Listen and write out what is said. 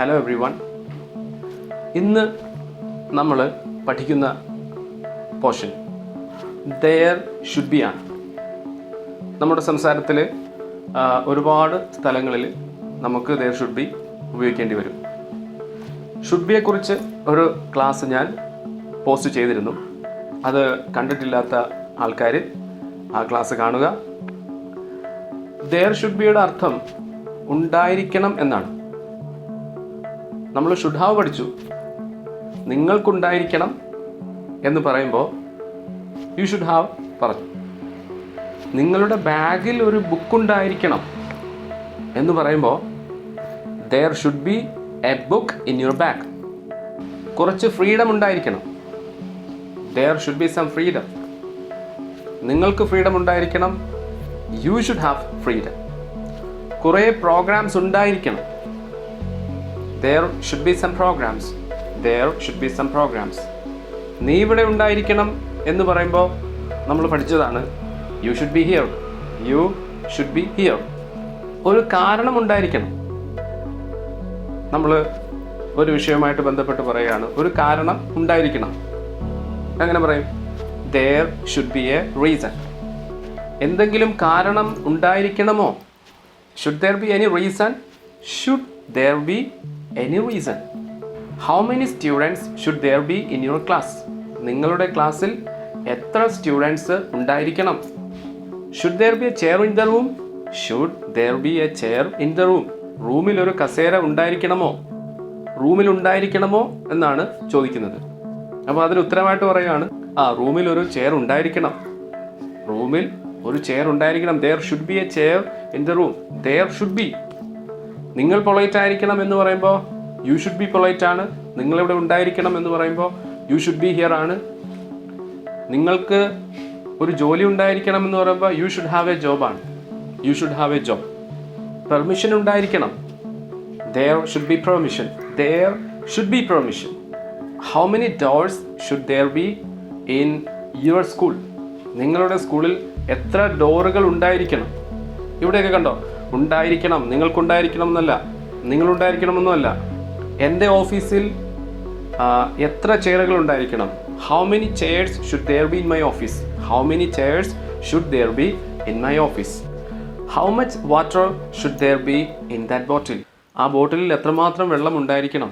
Hello every one. ഇന്ന് നമ്മൾ പഠിക്കുന്ന പോർഷൻ ദെയർ ഷുഡ് ബി ആണ്. നമ്മുടെ സംസാരത്തിൽ ഒരുപാട് സ്ഥലങ്ങളിൽ നമുക്ക് ദെയർ ഷുഡ് ബി ഉപയോഗിക്കേണ്ടി വരും. ഷുഡ് ബിയെക്കുറിച്ച് ഒരു ക്ലാസ് ഞാൻ പോസ്റ്റ് ചെയ്തിരുന്നു. അത് കണ്ടിട്ടില്ലാത്ത ആൾക്കാർ ആ ക്ലാസ് കാണുക. ദെയർ ഷുഡ് ബിയുടെ അർത്ഥം ഉണ്ടായിരിക്കണം എന്നാണ്. നമ്മൾ ഷുഡ് ഹാവ് പഠിച്ചു. നിങ്ങൾക്കുണ്ടായിരിക്കണം എന്ന് പറയുമ്പോൾ യു ഷുഡ് ഹാവ് പറഞ്ഞു. നിങ്ങളുടെ ബാഗിൽ ഒരു ബുക്ക് ഉണ്ടായിരിക്കണം എന്ന് പറയുമ്പോൾ there should be a book in your bag. കുറച്ച് ഫ്രീഡം ഉണ്ടായിരിക്കണം. There should be some freedom. നിങ്ങൾക്ക് ഫ്രീഡം ഉണ്ടായിരിക്കണം. You should have freedom. കുറേ പ്രോഗ്രാംസ് ഉണ്ടായിരിക്കണം. There should be some programs. There should be some programs. നീ ഇവിടെ ഉണ്ടായിരിക്കണം എന്ന് പറയുമ്പോൾ നമ്മൾ പഠിച്ചതാണ് you should be here. You should be here. ഒരു കാരണം ഉണ്ടായിരിക്കണം. നമ്മൾ ഒരു വിഷയവുമായിട്ട് ബന്ധപ്പെട്ട് പറയുകയാണ്, ഒരു കാരണം ഉണ്ടായിരിക്കണം. അങ്ങനെ പറയും there should be a reason. എന്തെങ്കിലും കാരണം ഉണ്ടായിരിക്കണമോ? Should there be any reason? Should there be any reason? How many students should there be in your class? നിങ്ങളുടെ ക്ലാസ്സിൽ എത്ര സ്റ്റുഡൻസ് ഉണ്ടായിരിക്കണം? Should there be a chair in the room? Should there be a chair in the room? റൂമിൽ ഒരു കസേര ഉണ്ടായിരിക്കണമോ? റൂമിൽ ഉണ്ടായിരിക്കണമോ എന്നാണ് ചോദിക്കുന്നത്. അപ്പോൾ അതിന് ഉത്തരമായിട്ട് പറയുകയാണ് റൂമിൽ ഒരു ചെയർ ഉണ്ടായിരിക്കണം. റൂമിൽ ഒരു ചെയർ ഉണ്ടായിരിക്കണം. There should be a chair in the room. There should be. നിങ്ങൾ പൊളൈറ്റ് ആയിരിക്കണം എന്ന് പറയുമ്പോൾ യു ഷുഡ് ബി പൊളൈറ്റ് ആണ്. നിങ്ങളിവിടെ ഉണ്ടായിരിക്കണം എന്ന് പറയുമ്പോൾ യു ഷുഡ് ബി ഹിയർ ആണ്. നിങ്ങൾക്ക് ഒരു ജോലി ഉണ്ടായിരിക്കണം എന്ന് പറയുമ്പോൾ you should have a job ആണ്. You should have a job. Permission ഉണ്ടായിരിക്കണം. there should be permission. There should be permission. How many doors should there be in your school? നിങ്ങളുടെ സ്കൂളിൽ എത്ര ഡോറുകൾ ഉണ്ടായിരിക്കണം? ഇവിടെയൊക്കെ കണ്ടോ, ഉണ്ടായിരിക്കണം, നിങ്ങൾക്കുണ്ടായിരിക്കണം എന്നല്ല, നിങ്ങളുണ്ടായിരിക്കണമെന്നല്ല. എൻ്റെ ഓഫീസിൽ എത്ര ചെയറുകൾ ഉണ്ടായിരിക്കണം? How many chairs should there be in my office? How many chairs should there be in my office? How much water should there be in that bottle? ആ ബോട്ടിലിൽ എത്രമാത്രം വെള്ളം ഉണ്ടായിരിക്കണം?